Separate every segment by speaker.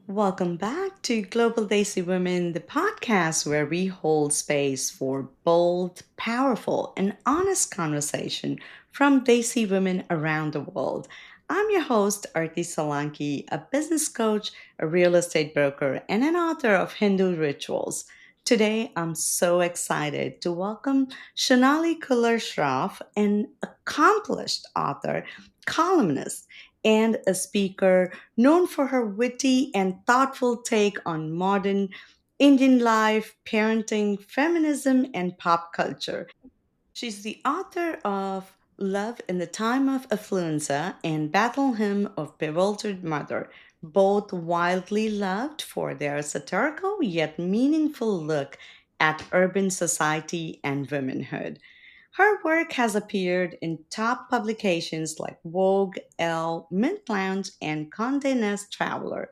Speaker 1: Welcome back to Global Desi Women, the podcast where we hold space for bold, powerful, and honest conversation from Desi women around the world. I'm your host, Arti Solanki, a business coach, a real estate broker, and an author of Hindu rituals. Today, I'm so excited to welcome Shunali Kullar Shraff, an accomplished author, columnist, and a speaker known for her witty and thoughtful take on modern Indian life, parenting, feminism, and pop culture. She's the author of Love in the Time of Affluenza and Battle Hymn of Bewildered Mother, both wildly loved for their satirical yet meaningful look at urban society and womanhood. Her work has appeared in top publications like Vogue, Elle, Mint Lounge, and Condé Nast Traveler.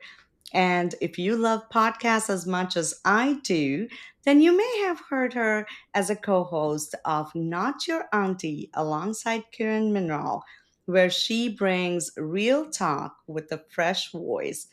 Speaker 1: And if you love podcasts as much as I do, then you may have heard her as a co host of Not Your Auntie alongside Kieran Mineral, where she brings real talk with a fresh voice.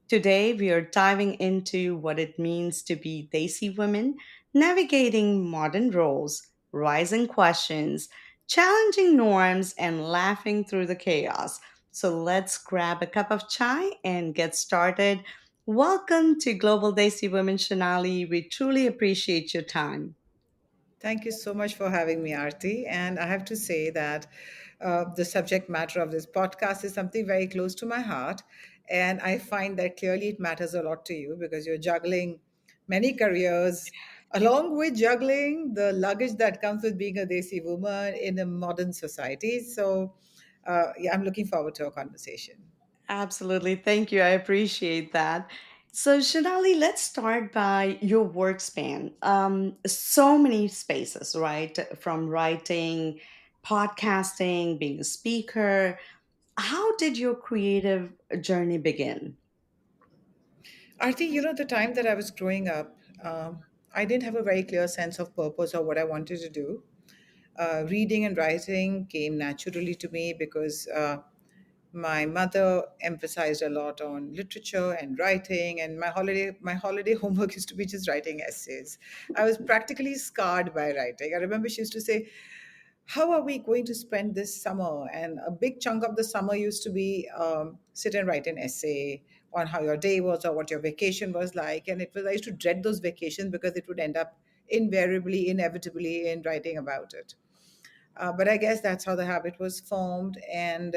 Speaker 1: Today, we are diving into what it means to be Desi women, navigating modern roles, rising questions, challenging norms, and laughing through the chaos. So let's grab a cup of chai and get started. Welcome to Global Desi Women, Shunali. We truly appreciate your time.
Speaker 2: Thank you so much for having me, Arti. And I have to say that the subject matter of this podcast is something very close to my heart. And I find that clearly it matters a lot to you because you're juggling many careers, along with juggling the luggage that comes with being a Desi woman in a modern society. So, yeah, I'm looking forward to our conversation.
Speaker 1: Absolutely. Thank you. I appreciate that. So, Shadali, let's start by your work span. So many spaces, right? From writing, podcasting, being a speaker. How did your creative journey begin?
Speaker 2: Arti, the time that I was growing up, I didn't have a very clear sense of purpose or what I wanted to do. Reading and writing came naturally to me because my mother emphasized a lot on literature and writing, and my holiday homework used to be just writing essays. I was practically scarred by writing. I remember she used to say, how are we going to spend this summer? And a big chunk of the summer used to be sit and write an essay on how your day was or what your vacation was like. And I used to dread those vacations because it would end up invariably, inevitably in writing about it. But I guess that's how the habit was formed. And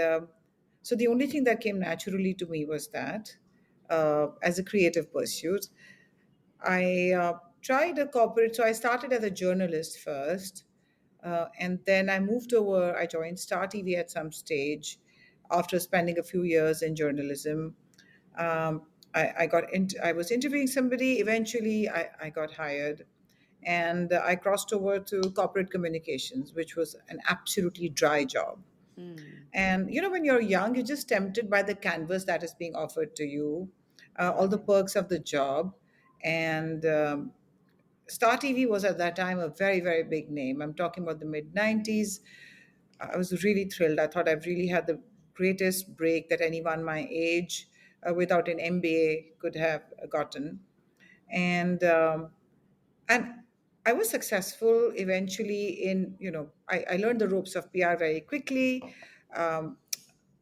Speaker 2: so the only thing that came naturally to me was that as a creative pursuit. I tried a corporate, so I started as a journalist first, and then I moved over. I joined Star TV at some stage after spending a few years in journalism. I was interviewing somebody. Eventually, I got hired, and I crossed over to corporate communications, which was an absolutely dry job.
Speaker 1: Hmm.
Speaker 2: And when you're young, you're just tempted by the canvas that is being offered to you, all the
Speaker 1: Right.
Speaker 2: perks of the job. And Star TV was at that time a very, very big name. I'm talking about the mid 90s. I was really thrilled. I thought I've really had the greatest break that anyone my age without an MBA could have gotten. And and I was successful eventually I learned the ropes of PR very quickly. Um,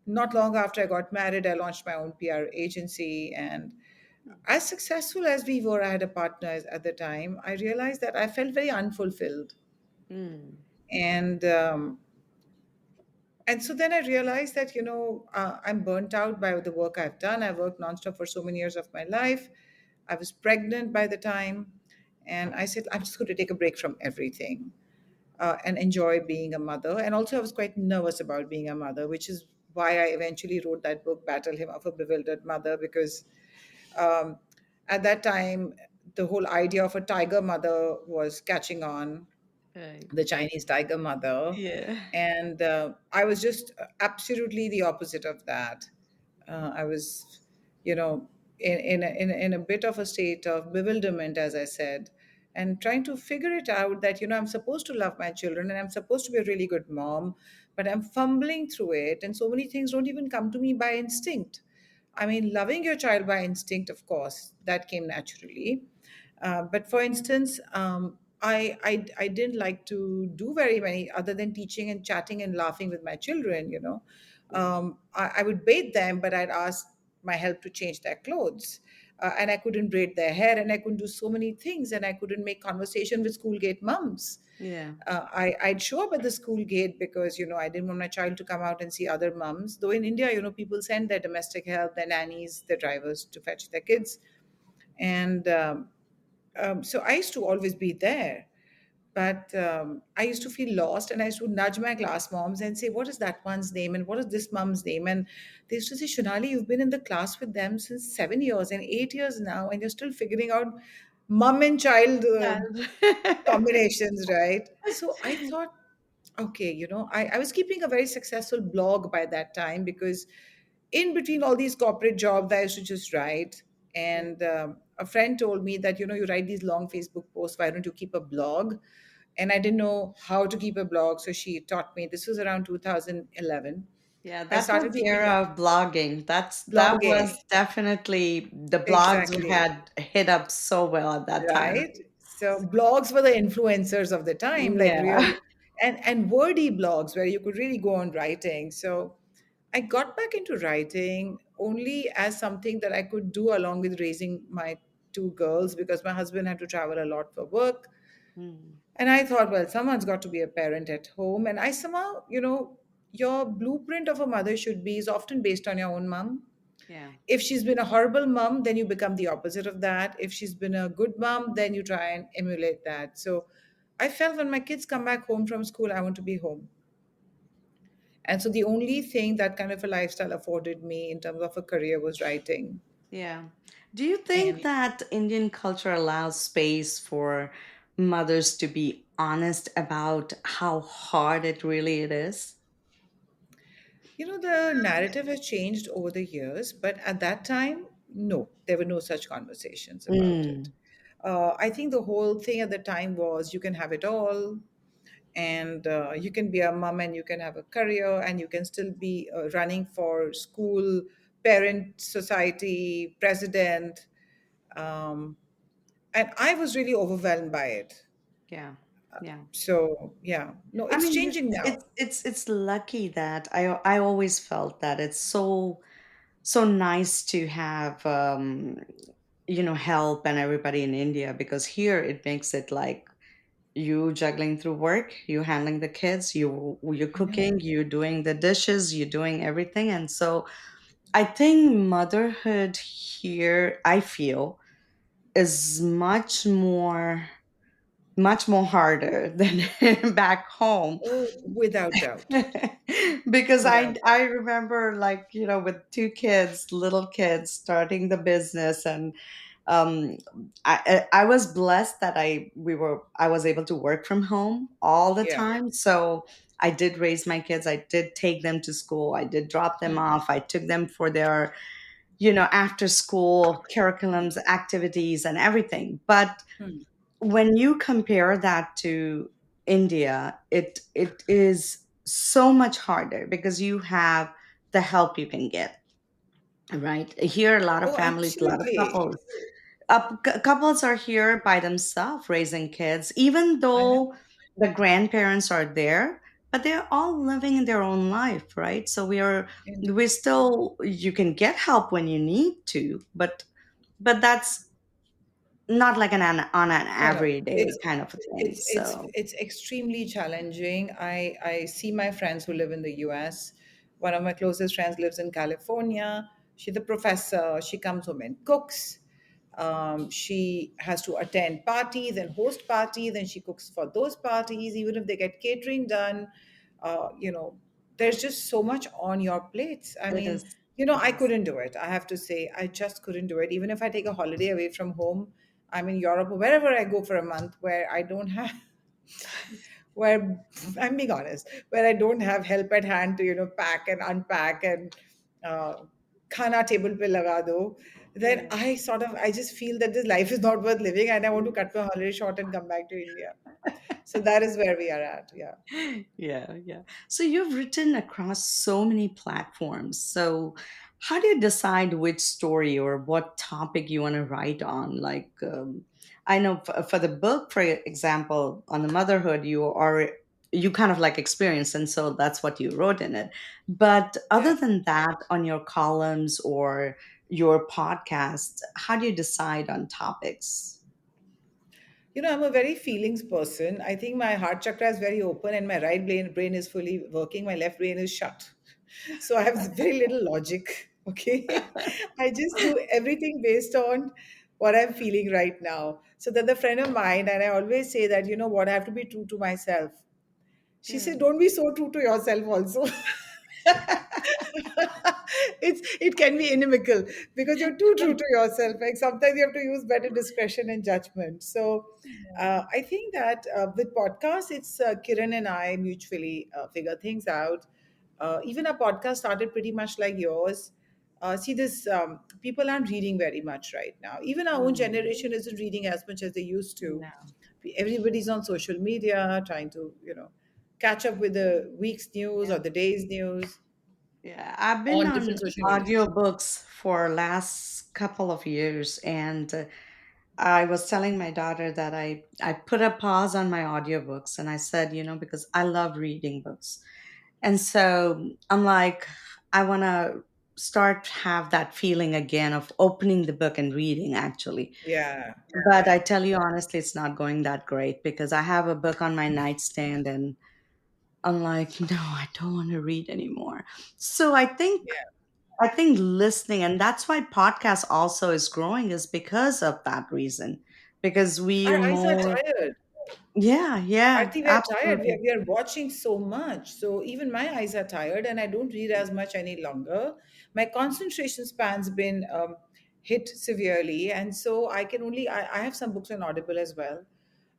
Speaker 2: Not long after I got married, I launched my own PR agency. And as successful as we were, I had a partner at the time, I realized that I felt very unfulfilled.
Speaker 1: Hmm.
Speaker 2: And and so then I realized that I'm burnt out by the work I've done. I worked nonstop for so many years of my life. I was pregnant by the time, and I said I'm just going to take a break from everything and enjoy being a mother. And also, I was quite nervous about being a mother, which is why I eventually wrote that book, Battle Hymn of a Bewildered Mother, because um, at that time, the whole idea of a tiger mother was catching on,
Speaker 1: Right.
Speaker 2: the Chinese tiger mother.
Speaker 1: Yeah.
Speaker 2: And I was just absolutely the opposite of that. I was, you know, in a bit of a state of bewilderment, as I said, and trying to figure it out that, I'm supposed to love my children and I'm supposed to be a really good mom, but I'm fumbling through it. And so many things don't even come to me by instinct. I mean, loving your child by instinct, of course, that came naturally. But for instance, I didn't like to do very many other than teaching and chatting and laughing with my children, you know. I would bathe them, but I'd ask my help to change their clothes. And I couldn't braid their hair, and I couldn't do so many things, and I couldn't make conversation with school gate mums.
Speaker 1: Yeah.
Speaker 2: I'd show up at the school gate because, you know, I didn't want my child to come out and see other mums. Though in India, you know, people send their domestic help, their nannies, their drivers to fetch their kids. And so I used to always be there. But I used to feel lost, and I used to nudge my class moms and say, "What is that one's name? And what is this mom's name?" And they used to say, "Shunali, you've been in the class with them since 7 years and 8 years now, and you're still figuring out mom and child
Speaker 1: Child.
Speaker 2: combinations, right?" So I thought, okay, you know, I was keeping a very successful blog by that time because in between all these corporate jobs, I used to just write.
Speaker 1: Yeah.
Speaker 2: And a friend told me that, you know, you write these long Facebook posts, why don't you keep a blog? And I didn't know how to keep a blog. So she taught me. This was around 2011.
Speaker 1: Yeah,
Speaker 2: I
Speaker 1: that was
Speaker 2: started
Speaker 1: the
Speaker 2: keeping
Speaker 1: era
Speaker 2: a
Speaker 1: of blogging. That
Speaker 2: blogging.
Speaker 1: was definitely the blogs
Speaker 2: Exactly.
Speaker 1: had hit up so well at that time.
Speaker 2: Right? So blogs were the influencers of the time, like
Speaker 1: Yeah.
Speaker 2: real and wordy blogs where you could really go on writing. So I got back into writing only as something that I could do along with raising my two girls because my husband had to travel a lot for work.
Speaker 1: Mm,
Speaker 2: And I thought, well, someone's got to be a parent at home. And I somehow, you know, your blueprint of a mother should be is often based on your own mom.
Speaker 1: yeah.
Speaker 2: If she's been a horrible mom, then you become the opposite of that. If she's been a good mom, then you try and emulate that. So I felt when my kids come back home from school, I want to be home. And so the only thing that kind of a lifestyle afforded me in terms of a career was writing.
Speaker 1: Yeah. Do you think
Speaker 2: And
Speaker 1: that Indian culture allows space for mothers to be honest about how hard it really it is?
Speaker 2: you know, the narrative has changed over the years, but at that time, no, there were no such conversations about it.
Speaker 1: Mm,
Speaker 2: I think the whole thing at the time was you can have it all, and you can be a mom and you can have a career and you can still be running for school, parent, society, president. Um, and I was really overwhelmed by it.
Speaker 1: yeah. Yeah.
Speaker 2: So, yeah, no,
Speaker 1: I
Speaker 2: it's
Speaker 1: mean,
Speaker 2: changing now.
Speaker 1: it's lucky that I always felt that it's so nice to have help and everybody in India, because here it makes it like you juggling through work, you handling the kids, you're
Speaker 2: Yeah.
Speaker 1: cooking, you're doing the dishes, you're doing everything. And so I think motherhood here, I feel, is much more harder than back home.
Speaker 2: Oh, without doubt.
Speaker 1: Because I
Speaker 2: Without
Speaker 1: I
Speaker 2: doubt.
Speaker 1: remember, like, with two kids, little kids, starting the business. And um I was blessed that I was able to work from home all the
Speaker 2: Yeah.
Speaker 1: time. So I did raise my kids, I did take them to school, I did drop them
Speaker 2: Hmm.
Speaker 1: off, I took them for their after school curriculums, activities, and everything. But
Speaker 2: Hmm.
Speaker 1: when you compare that to India, it is so much harder because you have the help you can get, right? Here, a lot of
Speaker 2: Oh,
Speaker 1: families, a lot of
Speaker 2: absolutely.
Speaker 1: couples are here by themselves raising kids, even
Speaker 2: I know.
Speaker 1: though the grandparents are there, but they're all living in their own life, right? So we're
Speaker 2: Indeed.
Speaker 1: still, you can get help when you need to, but that's not like on an
Speaker 2: No, no.
Speaker 1: everyday
Speaker 2: It's
Speaker 1: kind of a thing. So
Speaker 2: it's extremely challenging. I see my friends who live in the US. One of my closest friends lives in California. She's a professor. She comes home and cooks. She has to attend parties and host parties, and she cooks for those parties. Even if they get catering done, you know, there's just so much on your plates. I
Speaker 1: it
Speaker 2: mean,
Speaker 1: is.
Speaker 2: you know,
Speaker 1: It
Speaker 2: I
Speaker 1: is.
Speaker 2: couldn't do it. I have to say, I just couldn't do it. Even if I take a holiday away from home, I'm in Europe or wherever I go for a month where I don't have, where I'm being honest, where I don't have help at hand to, you know, pack and unpack and uh, khana table pe laga do, then
Speaker 1: Yeah.
Speaker 2: I just feel that this life is not worth living and I want to cut my holiday short and come back to India. So that is where we are at. Yeah.
Speaker 1: Yeah, yeah. So you've written across so many platforms. So how do you decide which story or what topic you want to write on? Like, I know for the book, for example, on the motherhood, you kind of like experienced, and so that's what you wrote in it. But
Speaker 2: Yeah.
Speaker 1: other than that, on your columns or your podcast, how do you decide on topics?
Speaker 2: I'm a very feelings person. I think my heart chakra is very open and my right brain is fully working. My left brain is shut. So I have very little logic. Okay. I just do everything based on what I'm feeling right now. So that the friend of mine, and I always say that, you know what, I have to be true to myself. She said,
Speaker 1: Hmm.
Speaker 2: don't be so true to yourself also. It can be inimical because you're too true to yourself. Like sometimes you have to use better discretion and judgment. So I think that with podcasts, it's Kiran and I mutually figure things out. Even our podcast started pretty much like yours. See, this people aren't reading very much right now. Even our own
Speaker 1: Mm,
Speaker 2: generation isn't reading as much as they used to.
Speaker 1: no.
Speaker 2: Everybody's on social media trying to, catch up with the week's news
Speaker 1: Yeah.
Speaker 2: or the day's news
Speaker 1: Yeah, I've been
Speaker 2: on
Speaker 1: on
Speaker 2: different social medias.
Speaker 1: audiobooks for last couple of years, and I was telling my daughter that I put a pause on my audiobooks, and I said, because I love reading books. And so I'm like, I want to start have that feeling again of opening the book and reading actually.
Speaker 2: Yeah,
Speaker 1: But
Speaker 2: yeah,
Speaker 1: I tell you honestly, it's not going that great because I have a book on my nightstand and I'm like, no, I don't want to read anymore. So
Speaker 2: yeah.
Speaker 1: I think listening, and that's why podcast also is growing, is because of that reason. Because we
Speaker 2: Our
Speaker 1: are
Speaker 2: eyes are
Speaker 1: more,
Speaker 2: tired.
Speaker 1: yeah,
Speaker 2: I
Speaker 1: yeah,
Speaker 2: think we are tired. We
Speaker 1: absolutely.
Speaker 2: are, we are watching so much. So even my eyes are tired and I don't read as much any longer. My concentration span's been hit severely. And so I have some books on Audible as well.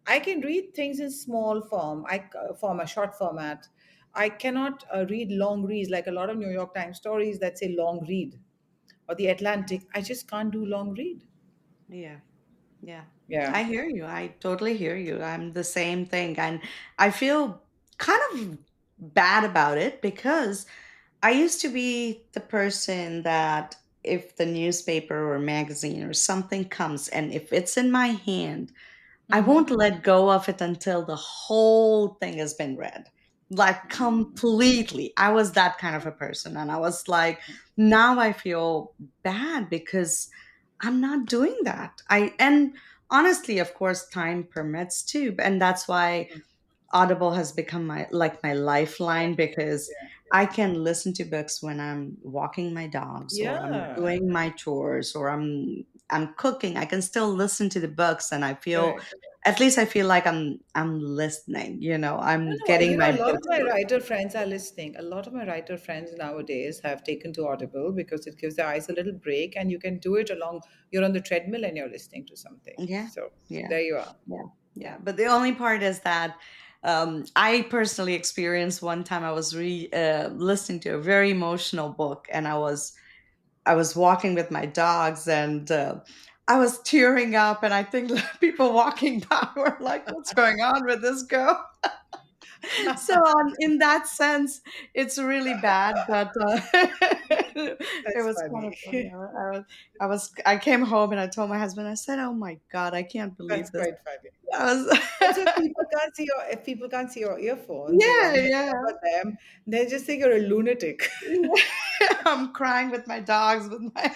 Speaker 2: I can read things in small form, a short format. I cannot read long reads like a lot of New York Times stories that say long read or the Atlantic. I just can't do long read.
Speaker 1: Yeah, yeah.
Speaker 2: Yeah.
Speaker 1: I hear you. I totally hear you. I'm the same thing. And I feel kind of bad about it because I used to be the person that if the newspaper or magazine or something comes and if it's in my hand, I won't
Speaker 2: Mm-hmm.
Speaker 1: let go of it until the whole thing has been read. Like completely. I was that kind of a person. And I was like, now I feel bad because I'm not doing that. And honestly, of course, time permits too. And that's why Audible has become my lifeline because
Speaker 2: Yeah.
Speaker 1: I can listen to books when I'm walking my dogs or I'm
Speaker 2: Yeah.
Speaker 1: doing my chores or I'm cooking. I can still listen to the books and I feel
Speaker 2: Correct.
Speaker 1: at least I feel like I'm listening,
Speaker 2: No,
Speaker 1: I'm
Speaker 2: no,
Speaker 1: getting my
Speaker 2: a lot of
Speaker 1: books.
Speaker 2: my writer friends are listening. A lot of my writer friends nowadays have taken to Audible because it gives their eyes a little break and you can do it along, you're on the treadmill and you're listening to something.
Speaker 1: Yeah.
Speaker 2: So
Speaker 1: Yeah.
Speaker 2: there you are.
Speaker 1: Yeah.
Speaker 2: Yeah.
Speaker 1: Yeah. But the only part is that I personally experienced one time I was listening to a very emotional book and I was walking with my dogs and I was tearing up and I think people walking by were like, what's going on with this girl? So in that sense, it's really bad, but it
Speaker 2: That's
Speaker 1: was kind of
Speaker 2: funny.
Speaker 1: funny. I came home and I told my husband, I said, oh my God, I can't
Speaker 2: That's
Speaker 1: believe this.
Speaker 2: quite funny.
Speaker 1: I was,
Speaker 2: Also, if people can't see your earphones or
Speaker 1: yeah,
Speaker 2: anything
Speaker 1: yeah.
Speaker 2: over them, they just think you're a lunatic.
Speaker 1: I'm crying with my dogs, with my,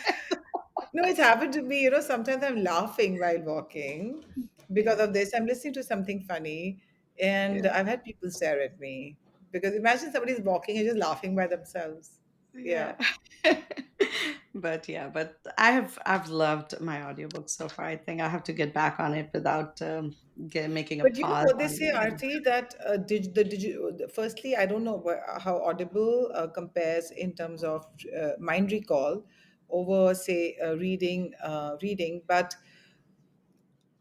Speaker 2: No, it's happened to me. Sometimes I'm laughing while walking because
Speaker 1: yeah,
Speaker 2: of this. I'm listening to something funny, and
Speaker 1: yeah.
Speaker 2: I've had people stare at me because imagine somebody's walking and just laughing by themselves.
Speaker 1: Yeah.
Speaker 2: Yeah.
Speaker 1: But I've loved my audiobook so far. I think I have to get back on it without making a
Speaker 2: But you know
Speaker 1: pause
Speaker 2: what they
Speaker 1: on
Speaker 2: say,
Speaker 1: it.
Speaker 2: Arti, that firstly, I don't know how Audible compares in terms of mind recall over, say, reading, but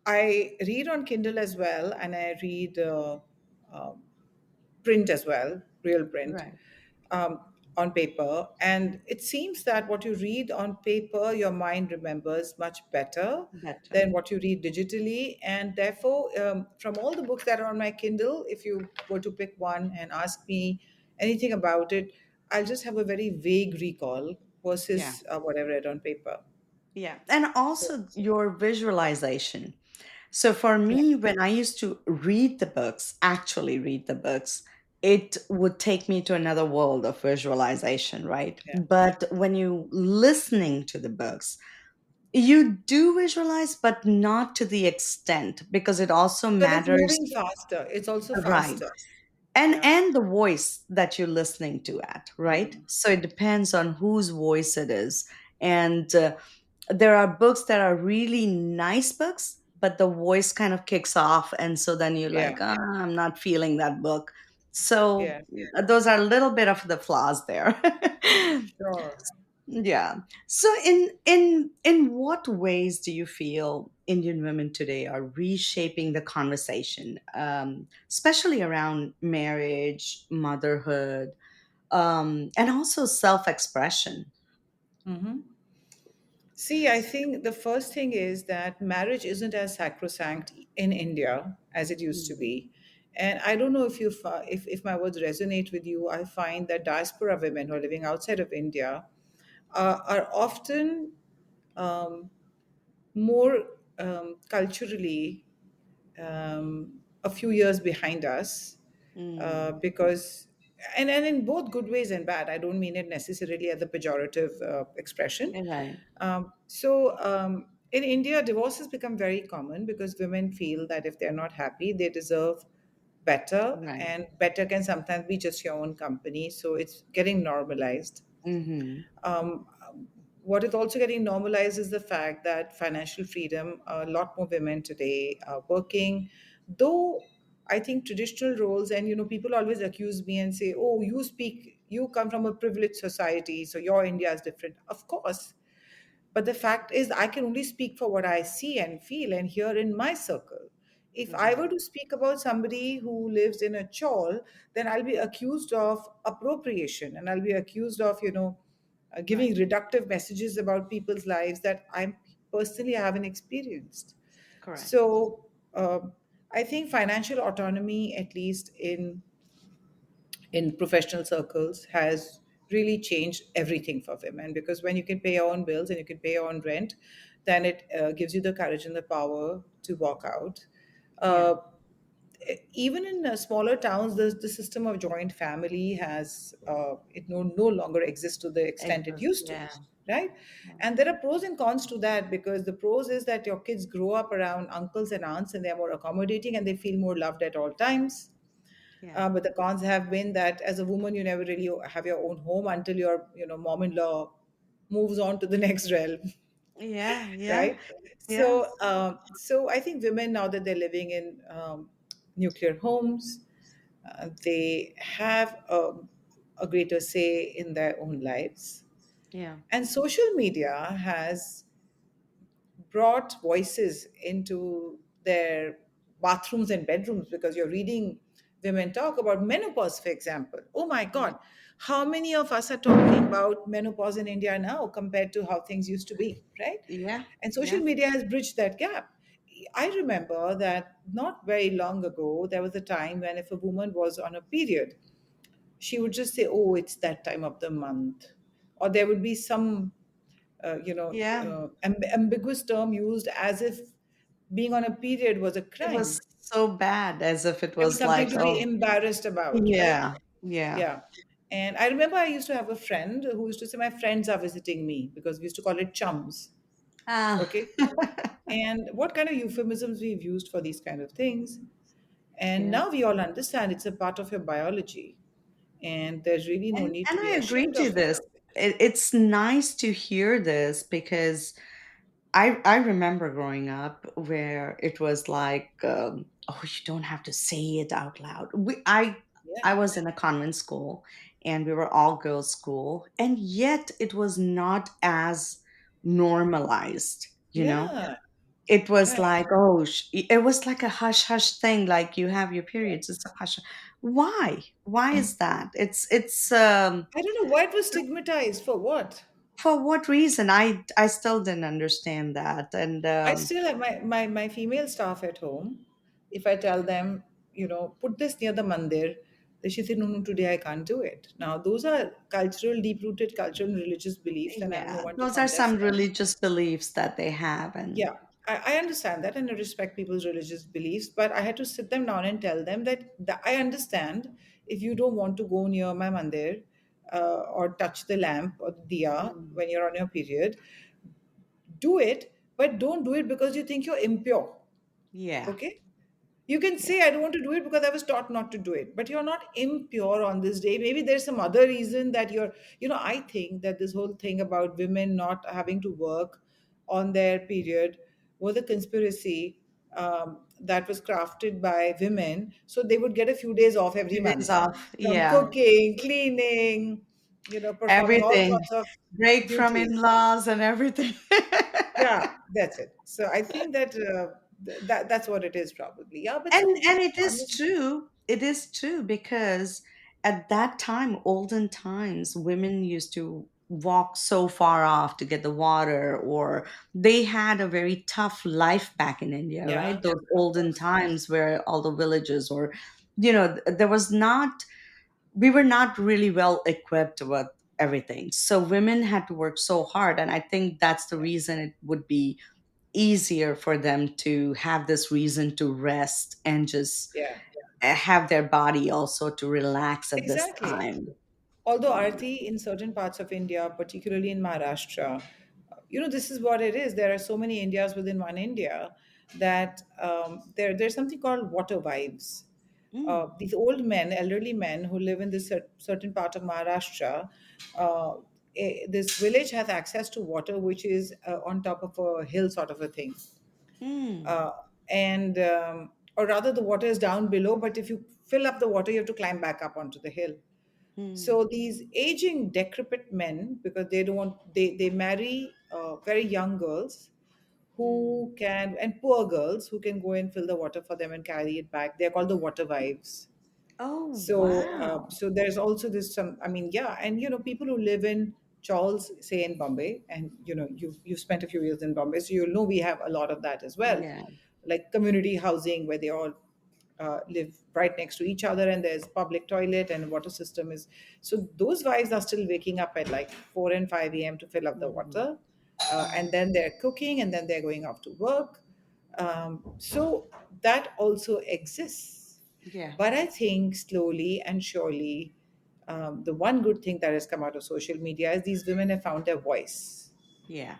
Speaker 2: I read on Kindle as well, and I read um, print as well, real print,
Speaker 1: Right.
Speaker 2: um, on paper. And it seems that what you read on paper, your mind remembers much better
Speaker 1: Better.
Speaker 2: than what you read digitally. And therefore, from all the books that are on my Kindle, if you were to pick one and ask me anything about it, I'll just have a very vague recall
Speaker 1: Yeah.
Speaker 2: versus what I read on paper.
Speaker 1: Yeah. And
Speaker 2: So,
Speaker 1: also your visualization. So for
Speaker 2: yeah,
Speaker 1: me, when I used to read the books, actually read the books, it would take me to another world of visualization, right?
Speaker 2: yeah.
Speaker 1: But when you listening to the books, you do visualize, but not to the extent because it also
Speaker 2: Because it's
Speaker 1: matters,
Speaker 2: moving faster. It's also
Speaker 1: right?
Speaker 2: faster.
Speaker 1: and
Speaker 2: Yeah.
Speaker 1: and the voice that you're listening to at, right?
Speaker 2: Mm.
Speaker 1: So it depends on whose voice it is. And there are books that are really nice books, but the voice kind of kicks off, and so then you're
Speaker 2: Yeah.
Speaker 1: like, I'm not feeling that book. So
Speaker 2: Yeah.
Speaker 1: those are a little bit of the flaws there.
Speaker 2: Sure.
Speaker 1: Yeah. So in what ways do you feel Indian women today are reshaping the conversation, especially around marriage, motherhood, and also self-expression?
Speaker 2: Hmm. See, I think the first thing is that marriage isn't as sacrosanct in India as it used to
Speaker 1: Mm,
Speaker 2: be. And I don't know if if my words resonate with you. I find that diaspora women who are living outside of India are often um, more culturally a few years behind us
Speaker 1: mm,
Speaker 2: because and in both good ways and bad. I don't mean it necessarily as a pejorative expression.
Speaker 1: right,
Speaker 2: In India, divorce has become very common because women feel that if they're not happy, they deserve better,
Speaker 1: right.
Speaker 2: and better can sometimes be just your own company. So it's getting normalized.
Speaker 1: Mm-hmm.
Speaker 2: um, what is also getting normalized is the fact that financial freedom, a lot more women today are working, though I think traditional roles, and people always accuse me and say, oh, you come from a privileged society, so your India is different. Of course, but the fact is, I can only speak for what I see and feel and hear in my circle. If I were
Speaker 1: Right,
Speaker 2: to speak about somebody who lives in a chawl, then I'll be accused of appropriation, and I'll be accused of, giving
Speaker 1: right,
Speaker 2: reductive messages about people's lives that I personally haven't experienced.
Speaker 1: correct.
Speaker 2: So I think financial autonomy, at least in professional circles, has really changed everything for women, because when you can pay your own bills and you can pay your own rent, then it gives you the courage and the power to walk out.
Speaker 1: Yeah,
Speaker 2: Uh, Even in smaller towns, the system of joint family has it no longer exists to the extent it
Speaker 1: exist.
Speaker 2: used to,
Speaker 1: Yeah,
Speaker 2: right?
Speaker 1: yeah,
Speaker 2: And there are pros and cons to that, because the pros is that your kids grow up around uncles and aunts and they're more accommodating and they feel more loved at all times.
Speaker 1: yeah,
Speaker 2: But the cons have been that as a woman, you never really have your own home until your, mom-in-law moves on to the next realm,
Speaker 1: yeah, yeah,
Speaker 2: right?
Speaker 1: yeah,
Speaker 2: So I think women, now that they're living in nuclear homes, they have a greater say in their own lives.
Speaker 1: yeah,
Speaker 2: And social media has brought voices into their bathrooms and bedrooms, because you're reading women talk about menopause, for example. Oh my
Speaker 1: yeah,
Speaker 2: God, how many of us are talking about menopause in India now compared to how things used to be, right?
Speaker 1: yeah,
Speaker 2: And social
Speaker 1: yeah.
Speaker 2: media has bridged that gap. I remember that not very long ago, there was a time when if a woman was on a period, she would just say, oh, it's that time of the month. Or there would be some
Speaker 1: Yeah.
Speaker 2: ambiguous term used as if being on a period was a
Speaker 1: It was
Speaker 2: crime.
Speaker 1: so bad as if it
Speaker 2: It was
Speaker 1: was
Speaker 2: something
Speaker 1: like,
Speaker 2: to be
Speaker 1: oh,
Speaker 2: embarrassed about, right?
Speaker 1: yeah, yeah.
Speaker 2: Yeah. And I remember I used to have a friend who used to say, my friends are visiting me, because we used to call it chums.
Speaker 1: Ah,
Speaker 2: Okay. And what kind of euphemisms we've used for these kind of things. And
Speaker 1: yeah.
Speaker 2: now we all understand it's a part of your biology. And there's really no need
Speaker 1: And
Speaker 2: to be
Speaker 1: I agree
Speaker 2: ashamed
Speaker 1: to
Speaker 2: of it.
Speaker 1: this. It's nice to hear this because I remember growing up where it was like, oh, you don't have to say it out loud. I
Speaker 2: Yeah.
Speaker 1: was in a convent school, and we were all girls school, and yet it was not as normalized, you know?
Speaker 2: Yeah.
Speaker 1: It was
Speaker 2: Right.
Speaker 1: like, oh, it was like a hush hush thing, like you have your
Speaker 2: Yeah.
Speaker 1: periods, it's a hush. Why is that? It's
Speaker 2: I don't know why it was stigmatized. For what?
Speaker 1: for what reason? I still didn't understand that. And
Speaker 2: I still have my female staff at home. If I tell them, put this near the mandir, Then she said, no, no, today I can't do it. Now, those are cultural, deep rooted cultural and religious beliefs, and I'm no
Speaker 1: Yeah,
Speaker 2: one to
Speaker 1: those are some
Speaker 2: contest them.
Speaker 1: religious beliefs that they have, and
Speaker 2: Yeah, I understand that and I respect people's religious beliefs, but I had to sit them down and tell them that I understand if you don't want to go near my mandir or touch the lamp or the diya
Speaker 1: mm,
Speaker 2: when you're on your period, do it, but don't do it because you think you're impure.
Speaker 1: yeah,
Speaker 2: Okay? You can
Speaker 1: yeah,
Speaker 2: say, I don't want to do it because I was taught not to do it, but you're not impure on this day. Maybe there's some other reason that I think that this whole thing about women not having to work on their period was a conspiracy that was crafted by women so they would get a few days off every
Speaker 1: few days
Speaker 2: month
Speaker 1: off,
Speaker 2: from
Speaker 1: yeah,
Speaker 2: cooking, cleaning, performing all
Speaker 1: everything,
Speaker 2: sorts of
Speaker 1: break from
Speaker 2: duties.
Speaker 1: in-laws and everything.
Speaker 2: Yeah, that's it. So I think that that's what it is probably. Yeah, but
Speaker 1: And it is
Speaker 2: honest,
Speaker 1: true. It is true because at that time, olden times, women used to walk so far off to get the water, or they had a very tough life back in India, right?
Speaker 2: yeah,
Speaker 1: Those
Speaker 2: of
Speaker 1: olden
Speaker 2: course.
Speaker 1: times where all the villages, or, there was not, we were not really well equipped with everything. So women had to work so hard. And I think that's the reason it would be easier for them to have this reason to rest and just
Speaker 2: Yeah,
Speaker 1: have their body also to relax at this
Speaker 2: exactly.
Speaker 1: time.
Speaker 2: Although
Speaker 1: Yeah.
Speaker 2: Arti, in certain parts of India, particularly in Maharashtra, this is what it is. There are so many Indias within one India that there's something called water wives.
Speaker 1: Mm,
Speaker 2: These old men, elderly men who live in this certain part of Maharashtra, uh, this village has access to water which is on top of a hill, sort of a thing.
Speaker 1: mm,
Speaker 2: uh, and Or rather the water is down below, but if you fill up the water you have to climb back up onto the hill.
Speaker 1: mm,
Speaker 2: So these aging decrepit men, because they don't want, they marry very young girls
Speaker 1: mm.
Speaker 2: who can, and poor girls who can go and fill the water for them and carry it back. They're called the water wives.
Speaker 1: Oh,
Speaker 2: So
Speaker 1: wow.
Speaker 2: there's also this some. I mean, yeah, and people who live in Charles, say in Bombay, and you've spent a few years in Bombay, so you'll know we have a lot of that as well,
Speaker 1: Yeah.
Speaker 2: like community housing where they all live right next to each other, and there's public toilet and water system is. So those wives are still waking up at like 4 and 5 a.m. to fill up the
Speaker 1: Mhm.
Speaker 2: water, and then they're cooking, and then they're going off to work. So that also exists.
Speaker 1: Yeah.
Speaker 2: But I think slowly and surely, the one good thing that has come out of social media is these women have found their voice.
Speaker 1: Yeah.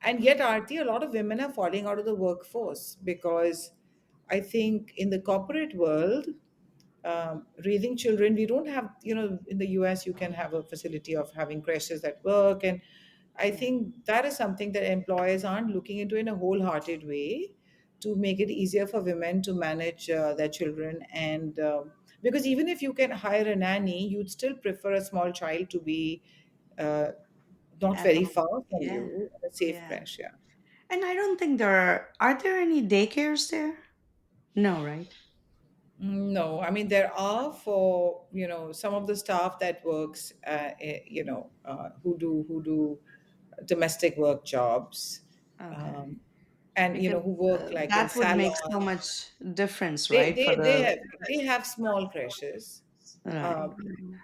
Speaker 2: And yet, Aarti, a lot of women are falling out of the workforce because I think in the corporate world, raising children, we don't have, in the US, you can have a facility of having crashes at work. And I
Speaker 1: Yeah.
Speaker 2: think that is something that employers aren't looking into in a wholehearted way to make it easier for women to manage their children. And because even if you can hire a nanny, you'd still prefer a small child to be uh, not
Speaker 1: At
Speaker 2: very
Speaker 1: home.
Speaker 2: far from
Speaker 1: Yeah.
Speaker 2: you, a safe
Speaker 1: Yeah.
Speaker 2: crash. Yeah.
Speaker 1: And I don't think are there any daycares there? No, right?
Speaker 2: No, I mean there are for some of the staff that works who do domestic work jobs,
Speaker 1: Okay.
Speaker 2: um, and
Speaker 1: Because
Speaker 2: who work like in
Speaker 1: that would make
Speaker 2: salons.
Speaker 1: so much difference,
Speaker 2: They
Speaker 1: right? For
Speaker 2: they they
Speaker 1: the
Speaker 2: have they have small crashes,
Speaker 1: right.
Speaker 2: uh,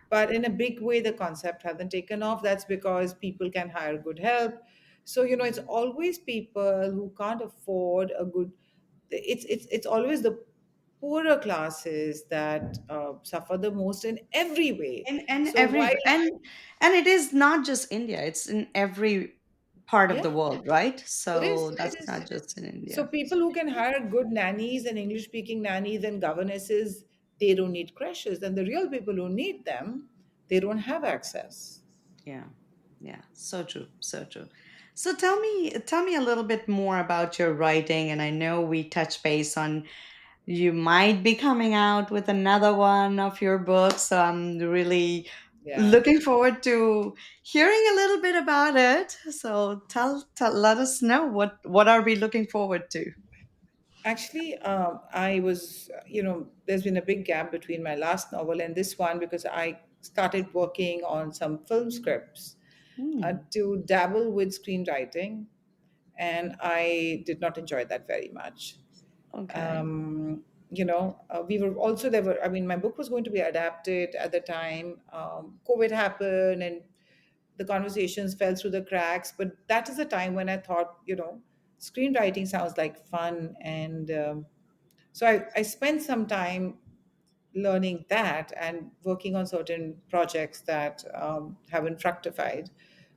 Speaker 2: but in a big way the concept hasn't taken off. That's because people can hire good help. So it's always people who can't afford a good. It's always the poorer classes that suffer the most in every way.
Speaker 1: And
Speaker 2: So
Speaker 1: every
Speaker 2: while
Speaker 1: and it is not just India, it's in every part of
Speaker 2: yeah,
Speaker 1: the world, right?
Speaker 2: it is.
Speaker 1: So
Speaker 2: It
Speaker 1: that's
Speaker 2: is.
Speaker 1: not just in
Speaker 2: So
Speaker 1: India.
Speaker 2: people who can hire good nannies and English speaking nannies and governesses, they don't need crashes. And the real people who need them, they don't have access.
Speaker 1: Yeah. Yeah. So true. So true. So tell me a little bit more about your writing. And I know we touch base on you might be coming out with another one of your books. So I'm really
Speaker 2: Yeah.
Speaker 1: looking forward to hearing a little bit about it. So let us know what are we looking forward to.
Speaker 2: Actually, I was, there's been a big gap between my last novel and this one because I started working on some film scripts
Speaker 1: Hmm.
Speaker 2: to dabble with screenwriting, and I did not enjoy that very much.
Speaker 1: Okay.
Speaker 2: Um, we were also there were, I mean, my book was going to be adapted at the time. COVID happened and the conversations fell through the cracks. But that is the time when I thought, screenwriting sounds like fun. And so I spent some time learning that and working on certain projects that haven't fructified,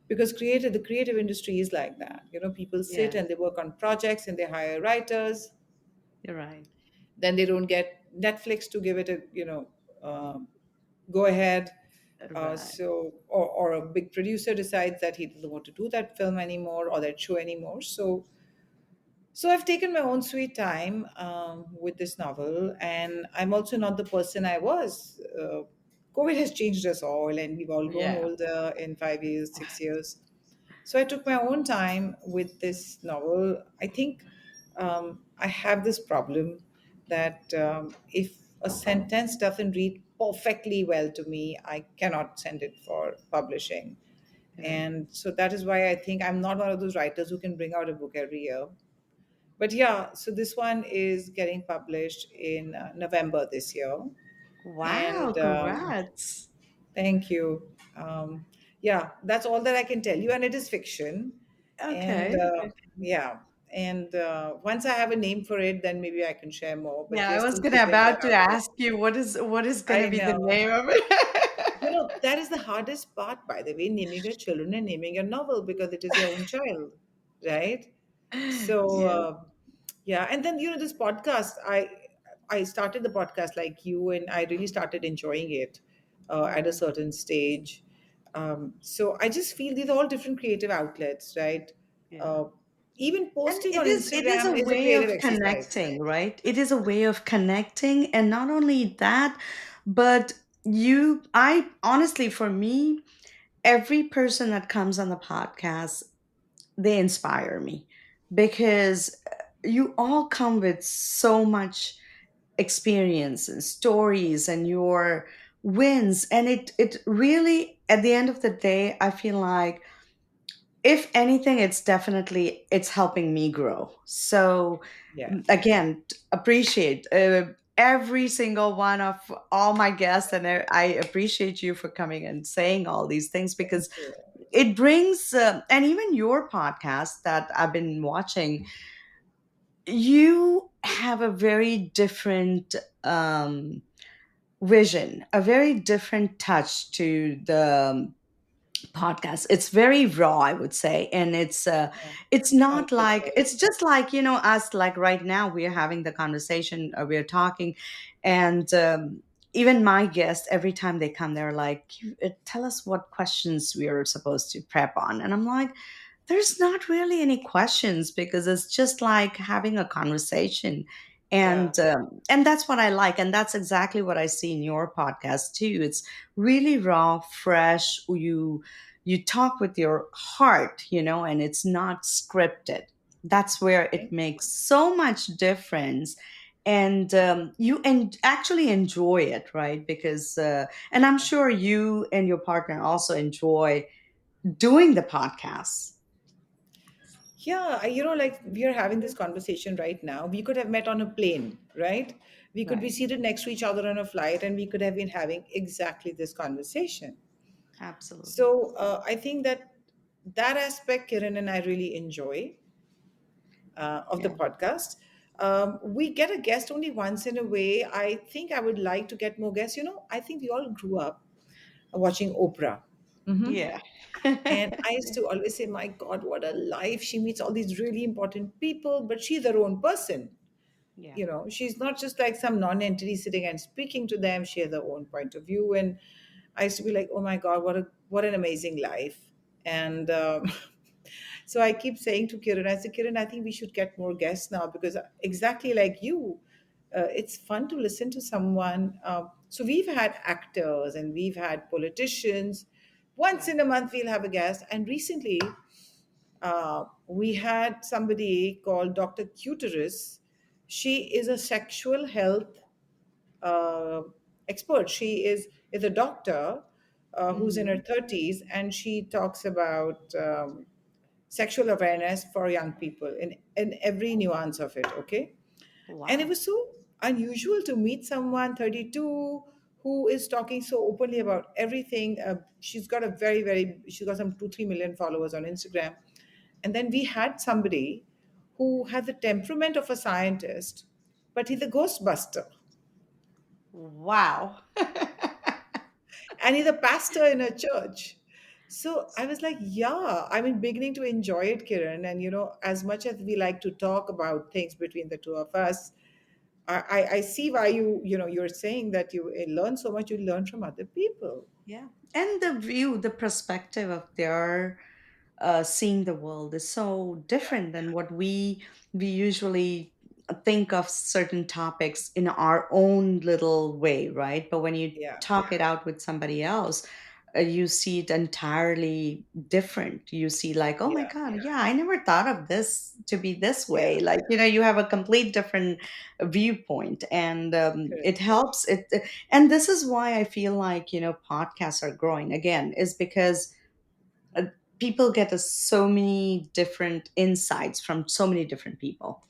Speaker 2: because the creative industry is like that. People sit
Speaker 1: Yeah,
Speaker 2: and they work on projects and they hire writers,
Speaker 1: you're right.
Speaker 2: then they don't get Netflix to give it a um, go ahead.
Speaker 1: Right.
Speaker 2: Or a big producer decides that he doesn't want to do that film anymore or that show anymore. So I've taken my own sweet time with this novel, and I'm also not the person I was. COVID has changed us all, and we've all grown
Speaker 1: Yeah.
Speaker 2: older in 5 years, 6 years. So I took my own time with this novel. I think I have this problem that if a sentence doesn't read perfectly well to me, I cannot send it for publishing.
Speaker 1: Yeah.
Speaker 2: And so that is why I think I'm not one of those writers who can bring out a book every year. But yeah, so this one is getting published in November this year.
Speaker 1: Wow,
Speaker 2: And
Speaker 1: congrats.
Speaker 2: thank you. Yeah, that's all that I can tell you. And it is fiction. And
Speaker 1: Okay.
Speaker 2: yeah, and once I have a name for it, then maybe I can share more. But
Speaker 1: Yeah,
Speaker 2: we are
Speaker 1: I was
Speaker 2: still
Speaker 1: gonna
Speaker 2: figuring that
Speaker 1: about to
Speaker 2: out.
Speaker 1: ask you what is gonna
Speaker 2: I
Speaker 1: be the
Speaker 2: know.
Speaker 1: name of it.
Speaker 2: That is the hardest part, by the way, naming your children and naming your novel, because it is your own child, right? So
Speaker 1: Yeah.
Speaker 2: yeah, and then this podcast, I started the podcast like you, and I really started enjoying it at a
Speaker 1: Yeah.
Speaker 2: certain stage. So I just feel these are all different creative outlets, right?
Speaker 1: Yeah.
Speaker 2: Uh, Even
Speaker 1: And
Speaker 2: posting on
Speaker 1: it is a
Speaker 2: Instagram is a
Speaker 1: way
Speaker 2: creative
Speaker 1: of
Speaker 2: exercise.
Speaker 1: connecting, right? It is a way of connecting. And not only that, but I honestly, for me, every person that comes on the podcast, they inspire me because you all come with so much experience and stories and your wins. And it really, at the end of the day, I feel like if anything, it's helping me grow. So
Speaker 2: Yeah.
Speaker 1: again, appreciate every single one of all my guests, and I appreciate you for coming and saying all these things
Speaker 2: Thank
Speaker 1: because
Speaker 2: you.
Speaker 1: it brings and even your podcast that I've been watching, you have a very different vision, a very different touch to the podcast. It's very raw, I would say, and
Speaker 2: Yeah.
Speaker 1: it's
Speaker 2: I
Speaker 1: not like,
Speaker 2: appreciate
Speaker 1: it's just like us, like right now we're having the conversation, we're talking, and even my guests, every time they come, they're like, tell us what questions we are supposed to prep on, and I'm like, there's not really any questions because it's just like having a conversation.
Speaker 2: Yeah.
Speaker 1: And that's what I like, and that's exactly what I see in your podcast too. It's really raw, fresh. You talk with your heart, and it's not scripted. That's where it
Speaker 2: Thank
Speaker 1: makes so much difference. And you actually enjoy it, right? Because and I'm
Speaker 2: you.
Speaker 1: sure you and your partner also enjoy doing the podcast.
Speaker 2: Yeah, like we are having this conversation right now. We could have met on a plane, right? We could be
Speaker 1: Right.
Speaker 2: seated next to each other on a flight, and we could have been having exactly this conversation.
Speaker 1: Absolutely.
Speaker 2: So I think that aspect, Kiran and I really enjoy of the
Speaker 1: Yeah.
Speaker 2: podcast. We get a guest only once in a way. I think I would like to get more guests. I think we all grew up watching Oprah.
Speaker 1: Yeah.
Speaker 2: And I used to always say, my God, what a life. She meets all these really important people, but she's her own person.
Speaker 1: Yeah.
Speaker 2: She's not just like some non-entity sitting and speaking to them. She has her own point of view. And I used to be like, oh my God, what an amazing life. And so I keep saying to Kiran, I said, Kiran, I think we should get more guests now, because exactly like you, it's fun to listen to someone. So we've had actors and we've had politicians. Once in
Speaker 1: Right.
Speaker 2: a month, we'll have a guest. And recently, we had somebody called Dr. Cuteris. She is a sexual health uh, expert. She is a doctor who's in her
Speaker 1: Hmm.
Speaker 2: 30s, and she talks about sexual awareness for young people in every nuance of it. Okay. And it
Speaker 1: Wow.
Speaker 2: was so unusual to meet someone 32 who is talking so openly about everything. She's got some 2 3 million followers on Instagram. And then we had somebody who had the temperament of a scientist, but he's a ghostbuster,
Speaker 1: Wow.
Speaker 2: and he's a pastor in a church. So I was like, yeah, I mean, beginning to enjoy it, Kiran. And, as much as we like to talk about things between the two of us, I see why you're saying that you learn so much, you learn from other people.
Speaker 1: Yeah. And the view, the perspective of their seeing the world is so different than what we usually think of certain topics in our own little way, right? But when you
Speaker 2: Yeah,
Speaker 1: talk it out with somebody else, you see it entirely different. You see, like, oh my
Speaker 2: yeah,
Speaker 1: God, yeah, I never thought of this to be this way.
Speaker 2: yeah,
Speaker 1: Like, you have a complete different viewpoint, and it
Speaker 2: correct.
Speaker 1: helps. And this is why I feel like, podcasts are growing again, is because uh, people get so many different insights from so many different people,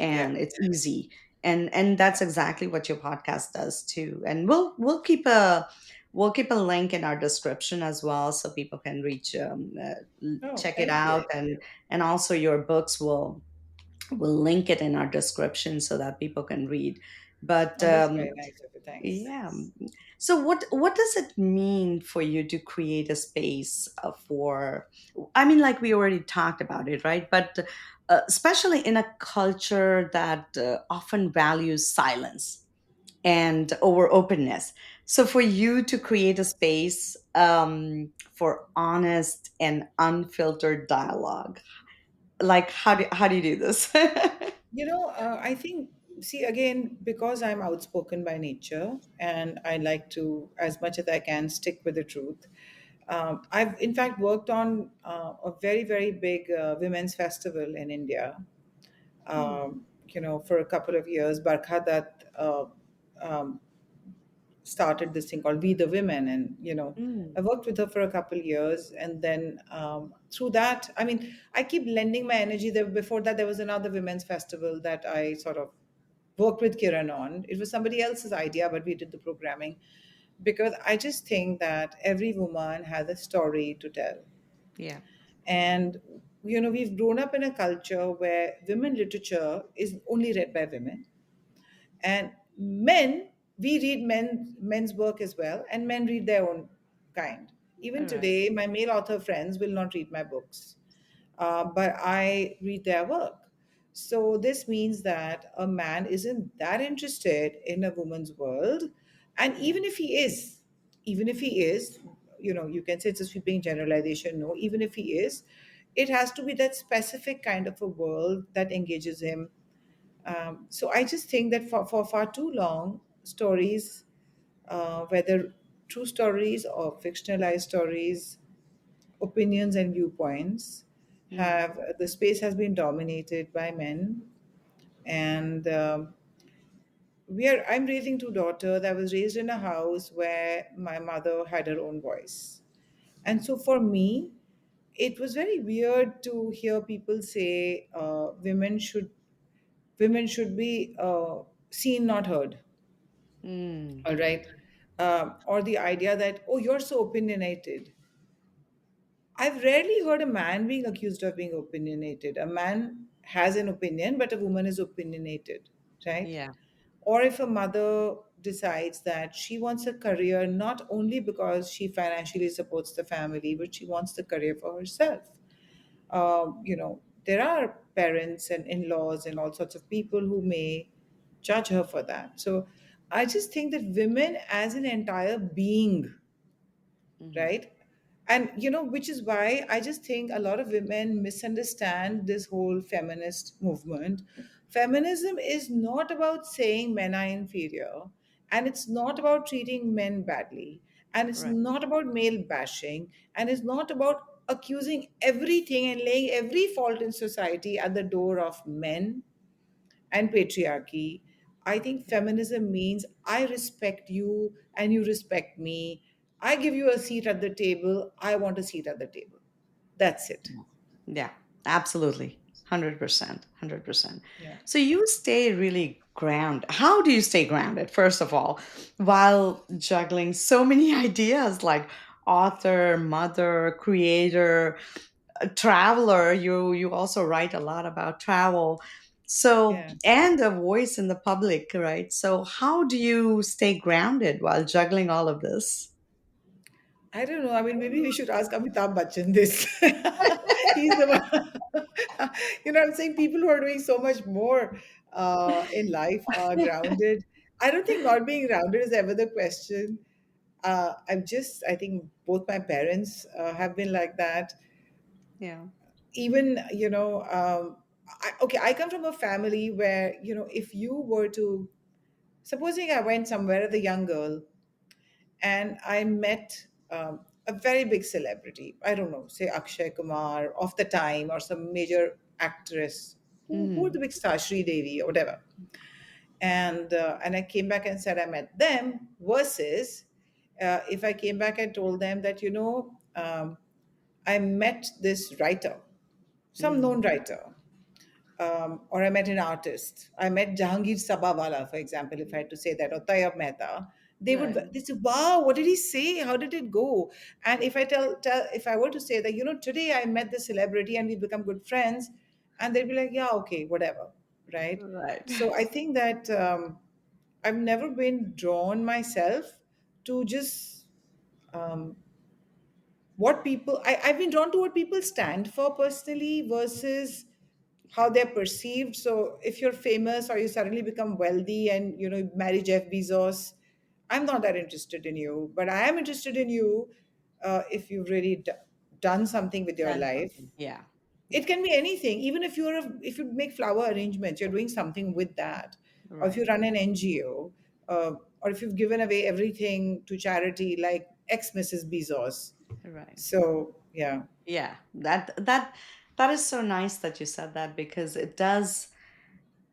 Speaker 2: Yeah,
Speaker 1: and it's easy. And that's exactly what your podcast does too. And we'll keep a link in our description as well, so people can
Speaker 2: oh,
Speaker 1: check it
Speaker 2: thank
Speaker 1: out.
Speaker 2: you.
Speaker 1: And also your books, we'll link it in our description so that people can read. But
Speaker 2: Oh, that's very nice of you. Thanks.
Speaker 1: yeah. So what does it mean for you to create a space for, I mean, like we already talked about it, right? But especially in a culture that often values silence and over openness. So for you to create a space for honest and unfiltered dialogue, like how do you do this?
Speaker 2: I think, see, again, because I'm outspoken by nature and I like to, as much as I can, stick with the truth. I've, in fact, worked on a very, very big women's festival in India,
Speaker 1: Mm,
Speaker 2: for a couple of years. Barkha that um, started this thing called We the Women, and
Speaker 1: mm,
Speaker 2: I worked with her for a couple years, and then through that, I mean, I keep lending my energy. There before that, there was another women's festival that I sort of worked with Kiran on. It was somebody else's idea, but we did the programming because I just think that every woman has a story to tell,
Speaker 1: yeah.
Speaker 2: and we've grown up in a culture where women literature is only read by women, and men, we read men's work as well, and men read their own kind. Even
Speaker 1: All right.
Speaker 2: today, my male author friends will not read my books, but I read their work. So this means that a man isn't that interested in a woman's world, and
Speaker 1: Yeah.
Speaker 2: even if he is, you can say it's a sweeping generalization. No, even if he is, it has to be that specific kind of a world that engages him. So I just think that for far too long, stories, whether true stories or fictionalized stories, opinions and viewpoints,
Speaker 1: Mm,
Speaker 2: have the space has been dominated by men. And I'm raising two daughters. I was raised in a house where my mother had her own voice. And so for me, it was very weird to hear people say women should be seen, not heard.
Speaker 1: mm,
Speaker 2: All right. Or the idea that, oh, you're so opinionated. I've rarely heard a man being accused of being opinionated. A man has an opinion, but a woman is opinionated, right?
Speaker 1: yeah.
Speaker 2: Or if a mother decides that she wants a career not only because she financially supports the family, but she wants the career for herself. There are parents and in laws and all sorts of people who may judge her for that. So I just think that women as an entire being,
Speaker 1: Hmm.
Speaker 2: right? And which is why I just think a lot of women misunderstand this whole feminist movement. Feminism is not about saying men are inferior, and it's not about treating men badly, and it's
Speaker 1: Right.
Speaker 2: not about male bashing, and it's not about accusing everything and laying every fault in society at the door of men and patriarchy. I think feminism means I respect you and you respect me. I give you a seat at the table. I want a seat at the table. That's it.
Speaker 1: Yeah. Absolutely. 100%. 100%.
Speaker 2: Yeah.
Speaker 1: So you stay really grounded. How do you stay grounded, first of all, while juggling so many ideas like author, mother, creator, a traveler? You also write a lot about travel. So,
Speaker 2: Yeah.
Speaker 1: and a voice in the public, right? So how do you stay grounded while juggling all of this?
Speaker 2: I don't know. I mean, maybe we should ask Amitabh Bachchan this. He's the one. I'm saying people who are doing so much more in life are grounded. I don't think not being grounded is ever the question. I think both my parents have been like that.
Speaker 1: Yeah.
Speaker 2: Even, okay, I come from a family where, if you were to, supposing I went somewhere as a young girl and I met a very big celebrity. I don't know, say Akshay Kumar of the time or some major actress. Who are the
Speaker 1: Hmm.
Speaker 2: big stars, Sri Devi or whatever. And I came back and said I met them versus if I came back and told them that, I met this writer, some known
Speaker 1: Hmm.
Speaker 2: writer, or I met an artist. I met Jahangir Sabawala, for example, if I had to say that, or Tayyab Mehta.
Speaker 1: Right.
Speaker 2: They say, "Wow, what did he say? How did it go?" And if I if I were to say that, today I met this celebrity and we become good friends, and they'd be like, "Yeah, okay, whatever," right?
Speaker 1: Right.
Speaker 2: So I think that I've never been drawn myself to just um, I've been drawn to what people stand for personally versus how they're perceived. So if you're famous or you suddenly become wealthy and marry Jeff Bezos, I'm not that interested in you. But I am interested in you if you've really done something with your
Speaker 1: Done
Speaker 2: life.
Speaker 1: something. Yeah.
Speaker 2: It
Speaker 1: Yeah.
Speaker 2: can be anything. Even if you make flower arrangements, you're doing something with that. Or if you
Speaker 1: Right.
Speaker 2: run an NGO, or if you've given away everything to charity, like ex Mrs. Bezos.
Speaker 1: Right.
Speaker 2: So yeah,
Speaker 1: Yeah. That is so nice that you said that, because it does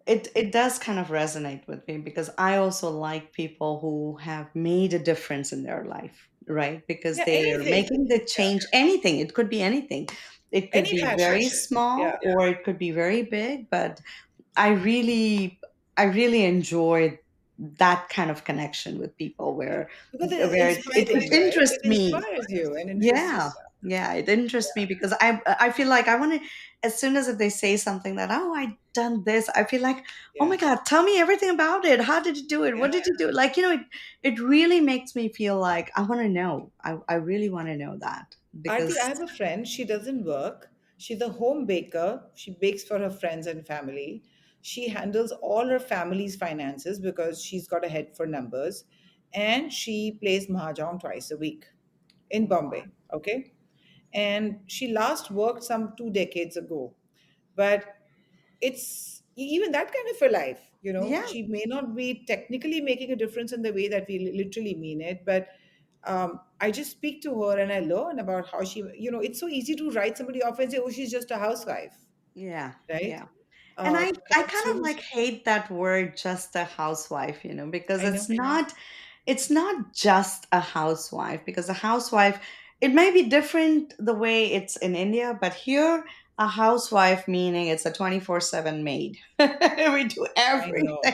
Speaker 1: kind of resonate with me, because I also like people who have made a difference in their life, right? Because
Speaker 2: yeah,
Speaker 1: they are
Speaker 2: anything.
Speaker 1: making the
Speaker 2: Yeah,
Speaker 1: change. Anything. It could be anything. It could
Speaker 2: any
Speaker 1: be very
Speaker 2: passion.
Speaker 1: small
Speaker 2: Yeah,
Speaker 1: or it could be very big, but I really I really enjoy that kind of connection with people
Speaker 2: yeah.
Speaker 1: where
Speaker 2: Because it's
Speaker 1: it
Speaker 2: inspiring, right? It
Speaker 1: interests me.
Speaker 2: inspires you and interests you.
Speaker 1: Yeah, yeah, it interests me because I feel like I want to, as soon as if they say something that, oh, I done this, I feel like, oh
Speaker 2: Yeah,
Speaker 1: my God, tell me everything about it. How did you do it?
Speaker 2: yeah.
Speaker 1: What did you do? Like, it really makes me feel like I want to know. I really want to know that,
Speaker 2: Arti, I
Speaker 1: because
Speaker 2: have a friend. She doesn't work. She's a home baker. She bakes for her friends and family. She handles all her family's finances because she's got a head for numbers. And she plays mahjong twice a week in
Speaker 1: wow.
Speaker 2: Bombay. Okay. And she last worked some 2 decades ago. But it's even that kind of a life,
Speaker 1: Yeah,
Speaker 2: she may not be technically making a difference in the way that we literally mean it, but I just speak to her and I learn about how she, it's so easy to write somebody off and say, oh, she's just a housewife,
Speaker 1: yeah,
Speaker 2: right?
Speaker 1: yeah. And I
Speaker 2: Cut
Speaker 1: kind of
Speaker 2: through.
Speaker 1: like hate that word, just a housewife, because
Speaker 2: I know.
Speaker 1: it's not just a housewife, because a housewife, it may be different the way it's in India, but here a housewife meaning it's a 24/7 maid. We do
Speaker 2: I
Speaker 1: everything.
Speaker 2: know. I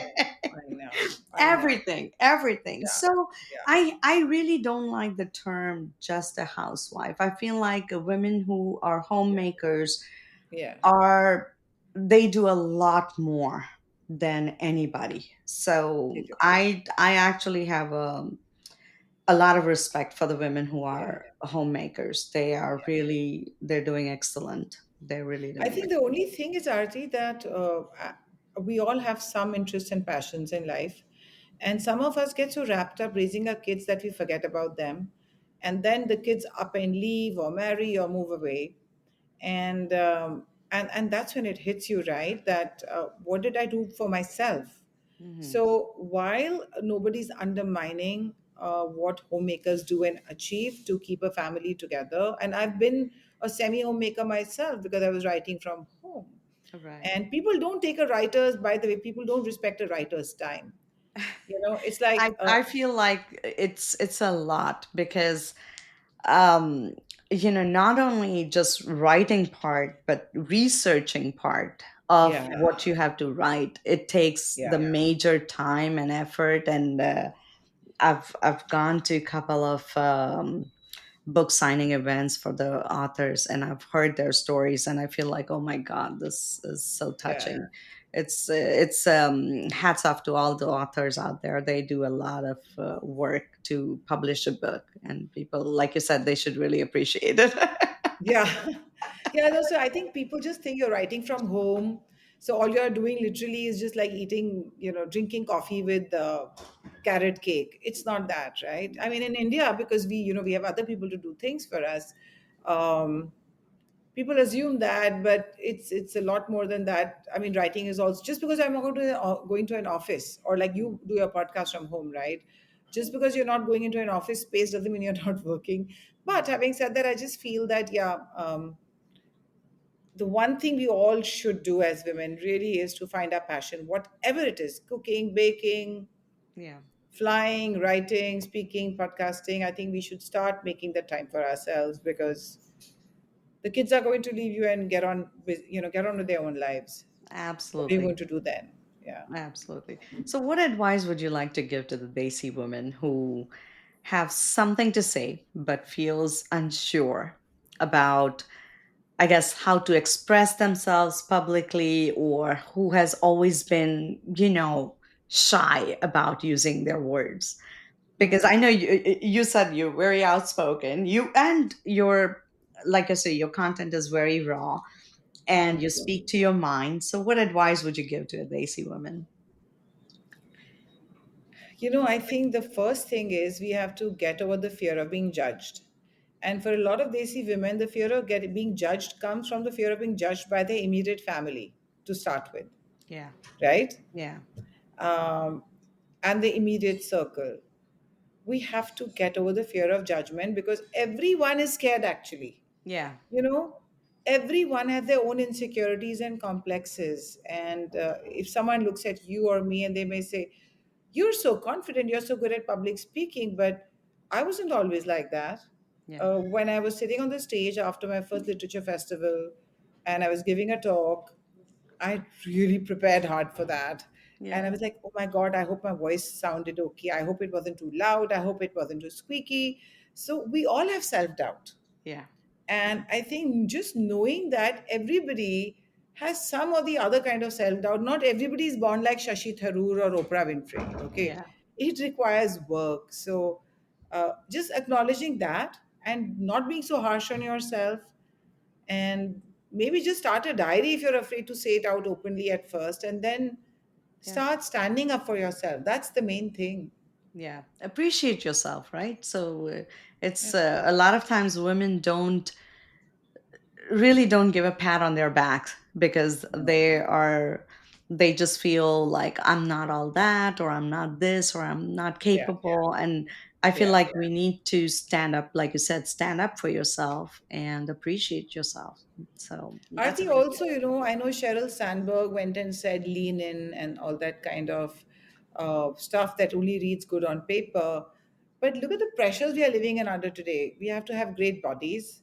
Speaker 2: know. I know.
Speaker 1: Everything.
Speaker 2: Yeah.
Speaker 1: So
Speaker 2: Yeah.
Speaker 1: I really don't like the term just a housewife. I feel like women who are
Speaker 2: Yeah.
Speaker 1: homemakers
Speaker 2: Yeah.
Speaker 1: are they do a lot more than anybody.
Speaker 2: They
Speaker 1: So
Speaker 2: do.
Speaker 1: I actually have a lot of respect for the women who
Speaker 2: Yeah.
Speaker 1: are homemakers. They're doing excellent. They're really
Speaker 2: I
Speaker 1: doing
Speaker 2: think the
Speaker 1: excellent.
Speaker 2: only thing is, Arti, that we all have some interests and passions in life. And some of us get so wrapped up raising our kids that we forget about them. And then the kids up and leave or marry or move away. And that's when it hits you, right? That what did I do for myself?
Speaker 1: Hmm.
Speaker 2: So while nobody's undermining what homemakers do and achieve to keep a family together, and I've been a semi homemaker myself because I was writing from home.
Speaker 1: Right.
Speaker 2: And people don't take a writer's, by the way, people don't respect a writer's time. It's
Speaker 1: I
Speaker 2: like,
Speaker 1: I feel like it's a lot, because um not only just writing part, but researching part of
Speaker 2: Yeah,
Speaker 1: what you have to write. It takes
Speaker 2: yeah,
Speaker 1: the major time and effort. And I've gone to a couple of book signing events for the authors, and I've heard their stories, and I feel like, oh my God, this is so
Speaker 2: yeah.
Speaker 1: touching. It's hats off to all the authors out there. They do a lot of work to publish a book, and people, like you said, they should really appreciate it.
Speaker 2: Yeah. Yeah, no, so I think people just think you're writing from home. So all you're doing literally is just like eating, drinking coffee with carrot cake. It's not that, right? I mean, in India, because we have other people to do things for us. Um, People assume that, but it's a lot more than that. I mean, writing is also just because I'm not going to an office, or like you do your podcast from home, right? Just because you're not going into an office space doesn't mean you're not working. But having said that, I just feel that, yeah, the one thing we all should do as women really is to find our passion, whatever it is: cooking, baking,
Speaker 1: Yeah.
Speaker 2: flying, writing, speaking, podcasting. I think we should start making the time for ourselves, because the kids are going to leave you and get on with their own lives. What are you
Speaker 1: Absolutely.
Speaker 2: going to do then? Yeah.
Speaker 1: Absolutely. So, what advice would you like to give to the Desi women who have something to say but feels unsure about, I guess, how to express themselves publicly, or who has always been, shy about using their words? Because I know you said you're very outspoken. You and your, like I say, your content is very raw, and you speak to your mind. So, what advice would you give to a Desi woman?
Speaker 2: I think the first thing is we have to get over the fear of being judged. And for a lot of Desi women, the fear of being judged comes from the fear of being judged by their immediate family to start with,
Speaker 1: Yeah.
Speaker 2: right?
Speaker 1: Yeah.
Speaker 2: Um, and the immediate circle. We have to get over the fear of judgment, because everyone is scared actually.
Speaker 1: Yeah.
Speaker 2: you know Everyone has their own insecurities and complexes, and if someone looks at you or me and they may say, you're so confident, you're so good at public speaking, but I wasn't always like that.
Speaker 1: Yeah.
Speaker 2: When I was sitting on the stage after my first literature festival and I was giving a talk, I really prepared hard for that. And I
Speaker 1: Yeah.
Speaker 2: was like, oh my God, I hope my voice sounded okay. I hope it wasn't too loud. I hope it wasn't too squeaky. So we all have self doubt.
Speaker 1: Yeah.
Speaker 2: And I think just knowing that everybody has some or the other kind of self doubt, not everybody is born like Shashi Tharoor or Oprah Winfrey, okay?
Speaker 1: Yeah.
Speaker 2: It requires work. So just acknowledging that and not being so harsh on yourself, and maybe just start a diary if you're afraid to say it out openly at first, and then
Speaker 1: Yeah.
Speaker 2: start standing up for yourself. That's the main thing.
Speaker 1: Yeah. Appreciate yourself, right? So
Speaker 2: Yeah.
Speaker 1: it's a lot of times women don't give a pat on their backs because they just feel like I'm not all that, or I'm not this, or I'm not
Speaker 2: Yeah.
Speaker 1: capable. And I feel
Speaker 2: Yeah.
Speaker 1: like we need to stand up, like you said, stand up for yourself and appreciate yourself. So that's a
Speaker 2: Arti,
Speaker 1: great.
Speaker 2: also, I know Sheryl Sandberg went and said lean in and all that kind of stuff that only reads good on paper. But look at the pressures we are living in under today. We have to have great bodies.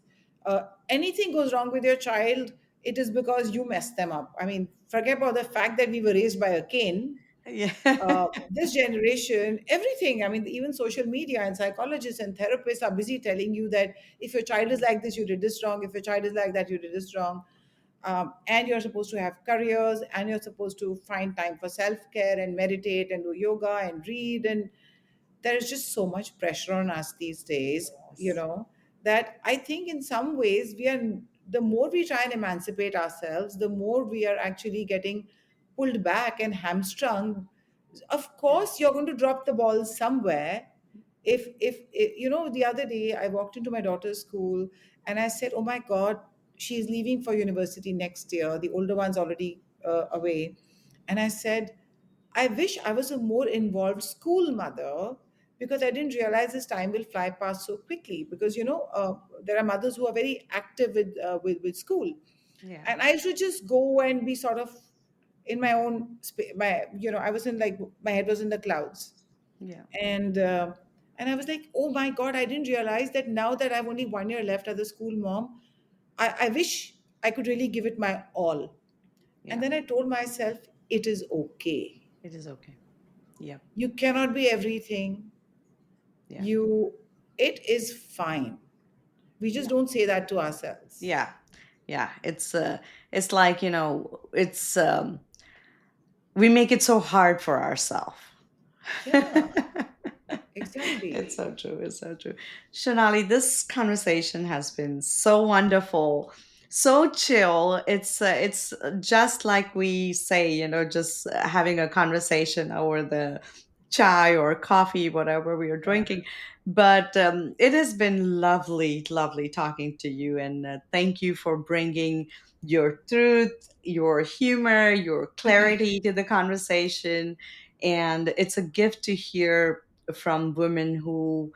Speaker 2: Anything goes wrong with your child, it is because you messed them up. I mean, forget about the fact that we were raised by a cane.
Speaker 1: Yeah.
Speaker 2: This generation, everything, I mean, even social media and psychologists and therapists are busy telling you that if your child is like this, you did this wrong. If your child is like that, you did this wrong. And you're supposed to have careers, and you're supposed to find time for self-care and meditate and do yoga and read, and there is just so much pressure on us these days,
Speaker 1: Yes.
Speaker 2: that I think in some ways the more we try and emancipate ourselves, the more we are actually getting pulled back and hamstrung. Of
Speaker 1: Yeah.
Speaker 2: course, you're going to drop the ball somewhere. If the other day I walked into my daughter's school and I said, oh my God, she's leaving for university next year. The older one's already away. And I said, I wish I was a more involved school mother, because I didn't realize this time will fly past so quickly. Because there are mothers who are very active with school,
Speaker 1: Yeah.
Speaker 2: and I used to just go and be sort of in my own my I was in, like, my head was in the clouds.
Speaker 1: Yeah.
Speaker 2: And And I was like, oh my God, I didn't realize that now that I have only 1 year left as a school mom, I wish I could really give it my all. And
Speaker 1: Yeah,
Speaker 2: then I told myself, it is okay.
Speaker 1: it is okay. Yeah,
Speaker 2: You cannot be everything.
Speaker 1: yeah,
Speaker 2: You, it is fine. We just
Speaker 1: yeah,
Speaker 2: don't say that to ourselves.
Speaker 1: yeah, yeah. It's like, it's we make it so hard for ourselves.
Speaker 2: Yeah,
Speaker 1: It's
Speaker 2: exactly.
Speaker 1: so true. It's so true. Shonali, this conversation has been so wonderful, so chill. It's just like we say, just having a conversation over the chai or coffee, whatever we are
Speaker 2: Yeah.
Speaker 1: drinking. But it has been lovely, lovely talking to you, and thank you for bringing your truth, your humor, your clarity to the conversation. And it's a gift to hear from women who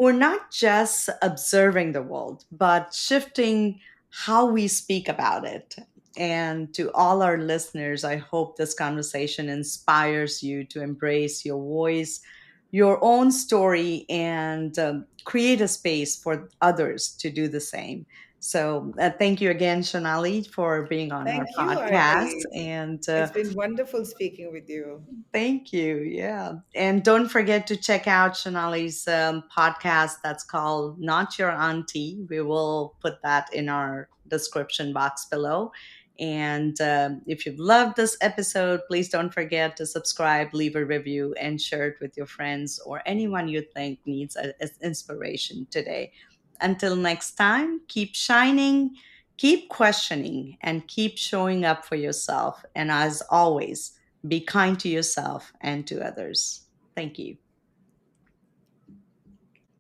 Speaker 1: are not just observing the world, but shifting how we speak about it. And to all our listeners, I hope this conversation inspires you to embrace your voice, your own story, and create a space for others to do the same. So, thank you again, Shonali, for being on our
Speaker 2: Thank you,
Speaker 1: podcast.
Speaker 2: Arti.
Speaker 1: And
Speaker 2: It's been wonderful speaking with you.
Speaker 1: thank you. Yeah. And don't forget to check out Shonali's podcast that's called Not Your Auntie. We will put that in our description box below. And if you've loved this episode, please don't forget to subscribe, leave a review, and share it with your friends or anyone you think needs inspiration today. Until next time, keep shining, keep questioning, and keep showing up for yourself. And as always, be kind to yourself and to others. Thank you.